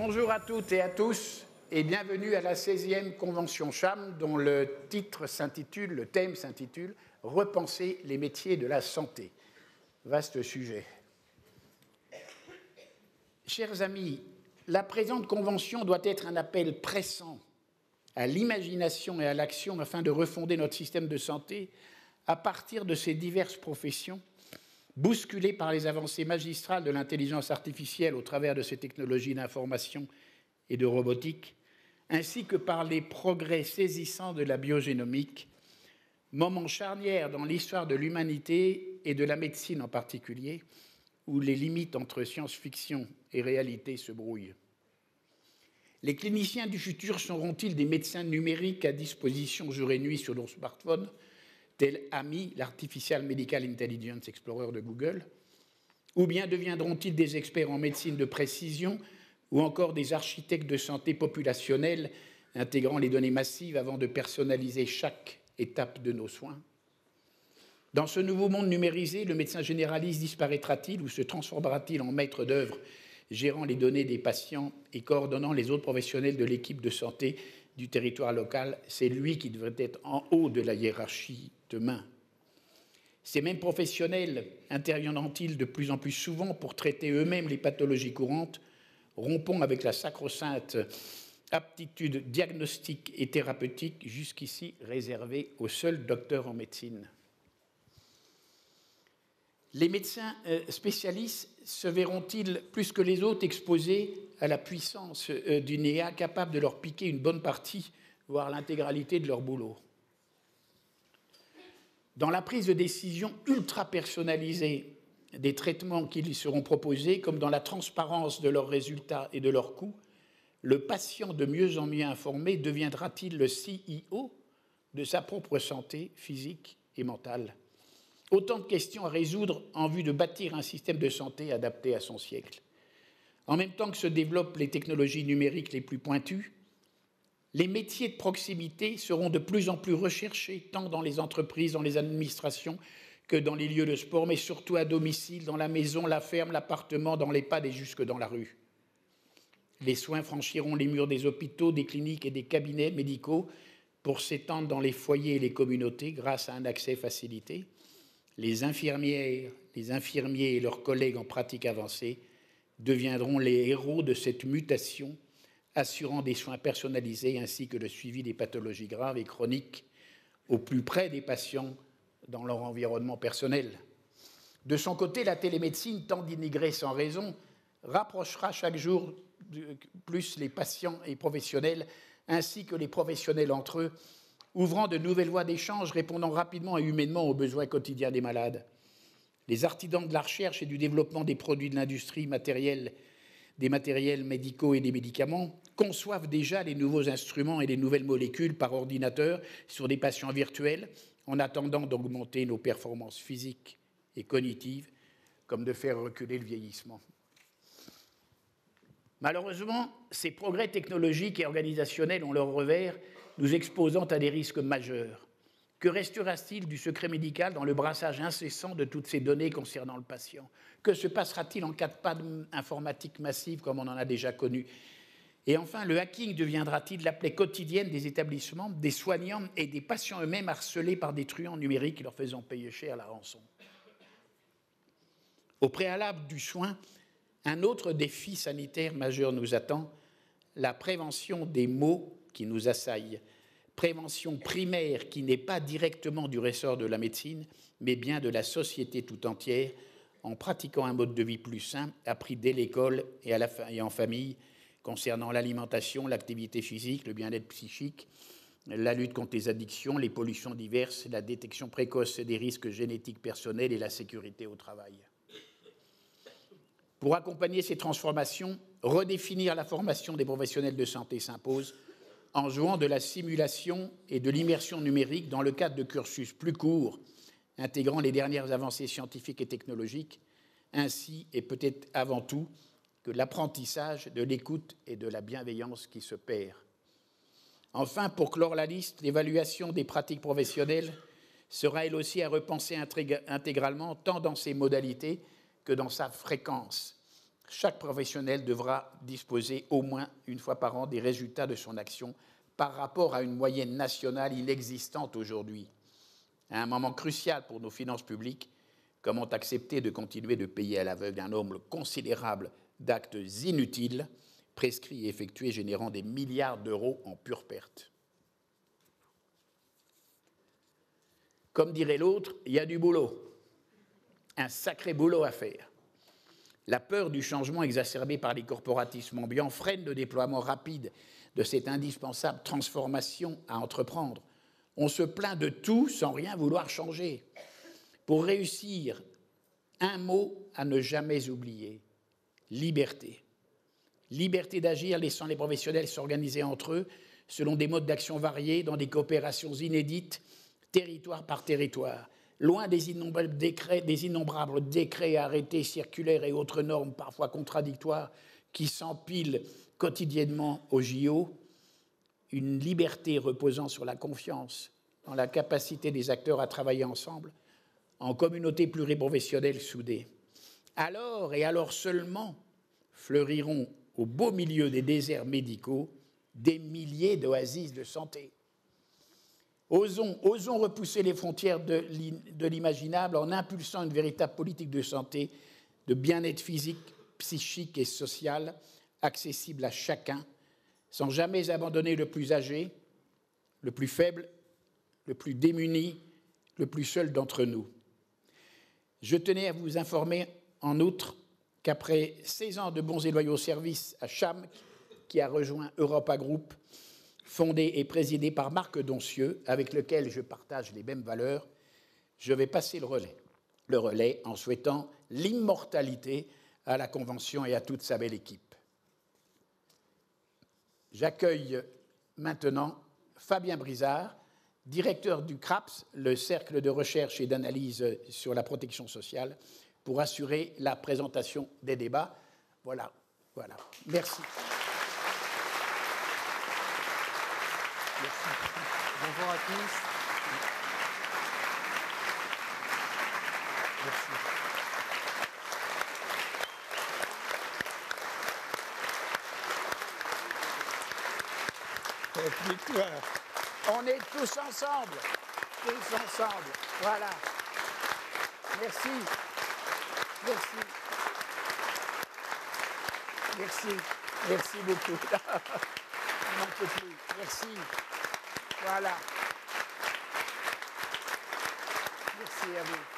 Bonjour à toutes et à tous et bienvenue à la 16e Convention CHAM dont le thème s'intitule « Repenser les métiers de la santé ». Vaste sujet. Chers amis, la présente convention doit être un appel pressant à l'imagination et à l'action afin de refonder notre système de santé à partir de ces diverses professions bousculées par les avancées magistrales de l'intelligence artificielle au travers de ces technologies d'information et de robotique, ainsi que par les progrès saisissants de la biogénomique, moment charnière dans l'histoire de l'humanité et de la médecine en particulier, où les limites entre science-fiction et réalité se brouillent. Les cliniciens du futur seront-ils des médecins numériques à disposition jour et nuit sur leur smartphone, tel AMI, l'Artificial Medical Intelligence Explorer de Google, ou bien deviendront-ils des experts en médecine de précision ou encore des architectes de santé populationnelle intégrant les données massives avant de personnaliser chaque étape de nos soins? Dans ce nouveau monde numérisé, le médecin généraliste disparaîtra-t-il ou se transformera-t-il en maître d'œuvre gérant les données des patients et coordonnant les autres professionnels de l'équipe de santé du territoire local? C'est lui qui devrait être en haut de la hiérarchie demain. Ces mêmes professionnels interviendront-ils de plus en plus souvent pour traiter eux-mêmes les pathologies courantes, rompant avec la sacro-sainte aptitude diagnostique et thérapeutique jusqu'ici réservée aux seuls docteurs en médecine? Les médecins spécialistes se verront-ils plus que les autres exposés à la puissance d'une IA capable de leur piquer une bonne partie, voire l'intégralité de leur boulot? Dans la prise de décision ultra personnalisée des traitements qui lui seront proposés, comme dans la transparence de leurs résultats et de leurs coûts, le patient de mieux en mieux informé deviendra-t-il le CEO de sa propre santé physique et mentale? Autant de questions à résoudre en vue de bâtir un système de santé adapté à son siècle. En même temps que se développent les technologies numériques les plus pointues, les métiers de proximité seront de plus en plus recherchés, tant dans les entreprises, dans les administrations, que dans les lieux de sport, mais surtout à domicile, dans la maison, la ferme, l'appartement, dans l'EHPAD et jusque dans la rue. Les soins franchiront les murs des hôpitaux, des cliniques et des cabinets médicaux pour s'étendre dans les foyers et les communautés grâce à un accès facilité. Les infirmières, les infirmiers et leurs collègues en pratique avancée deviendront les héros de cette mutation, assurant des soins personnalisés ainsi que le suivi des pathologies graves et chroniques au plus près des patients dans leur environnement personnel. De son côté, la télémédecine, tant dénigrée sans raison, rapprochera chaque jour plus les patients et professionnels ainsi que les professionnels entre eux, ouvrant de nouvelles voies d'échange, répondant rapidement et humainement aux besoins quotidiens des malades. Les artisans de la recherche et du développement des produits de l'industrie des matériels médicaux et des médicaments conçoivent déjà les nouveaux instruments et les nouvelles molécules par ordinateur sur des patients virtuels en attendant d'augmenter nos performances physiques et cognitives, comme de faire reculer le vieillissement. Malheureusement, ces progrès technologiques et organisationnels ont leur revers, nous exposant à des risques majeurs. Que restera-t-il du secret médical dans le brassage incessant de toutes ces données concernant le patient? Que se passera-t-il en cas de panne informatique massive comme on en a déjà connu? Et enfin, le hacking deviendra-t-il la plaie quotidienne des établissements, des soignants et des patients eux-mêmes harcelés par des truands numériques leur faisant payer cher la rançon? Au préalable du soin, un autre défi sanitaire majeur nous attend, la prévention des maux qui nous assaillent. Prévention primaire qui n'est pas directement du ressort de la médecine, mais bien de la société tout entière, en pratiquant un mode de vie plus sain, appris dès l'école et en famille, concernant l'alimentation, l'activité physique, le bien-être psychique, la lutte contre les addictions, les pollutions diverses, la détection précoce des risques génétiques personnels et la sécurité au travail. Pour accompagner ces transformations, redéfinir la formation des professionnels de santé s'impose en jouant de la simulation et de l'immersion numérique dans le cadre de cursus plus courts, intégrant les dernières avancées scientifiques et technologiques, ainsi et peut-être avant tout que l'apprentissage de l'écoute et de la bienveillance qui se perd. Enfin, pour clore la liste, l'évaluation des pratiques professionnelles sera elle aussi à repenser intégralement, tant dans ses modalités que dans sa fréquence, Chaque professionnel devra disposer au moins une fois par an des résultats de son action par rapport à une moyenne nationale inexistante aujourd'hui. À un moment crucial pour nos finances publiques, comment accepter de continuer de payer à l'aveugle un nombre considérable d'actes inutiles, prescrits et effectués, générant des milliards d'euros en pure perte? Comme dirait l'autre, il y a du boulot, un sacré boulot à faire. La peur du changement exacerbé par les corporatismes ambiants freine le déploiement rapide de cette indispensable transformation à entreprendre. On se plaint de tout sans rien vouloir changer. Pour réussir, un mot à ne jamais oublier, liberté. Liberté d'agir, laissant les professionnels s'organiser entre eux selon des modes d'action variés, dans des coopérations inédites, territoire par territoire. Loin des innombrables décrets, arrêtés, circulaires et autres normes parfois contradictoires qui s'empilent quotidiennement au JO, une liberté reposant sur la confiance dans la capacité des acteurs à travailler ensemble en communauté pluriprofessionnelle soudée. Alors, et alors seulement, fleuriront au beau milieu des déserts médicaux des milliers d'oasis de santé. Osons repousser les frontières de l'imaginable en impulsant une véritable politique de santé, de bien-être physique, psychique et social, accessible à chacun, sans jamais abandonner le plus âgé, le plus faible, le plus démuni, le plus seul d'entre nous. Je tenais à vous informer, en outre, qu'après 16 ans de bons et loyaux services à Cham, qui a rejoint Europa Group, fondé et présidé par Marc Doncieux, avec lequel je partage les mêmes valeurs, je vais passer le relais en souhaitant l'immortalité à la Convention et à toute sa belle équipe. J'accueille maintenant Fabien Brizard, directeur du CRAPS, le Cercle de recherche et d'analyse sur la protection sociale, pour assurer la présentation des débats. Voilà. Merci. Merci. Bonjour à tous. Merci. On est tous ensemble. Voilà. Merci. Merci beaucoup. On n'en peut plus. Merci. Voilà. Merci à vous.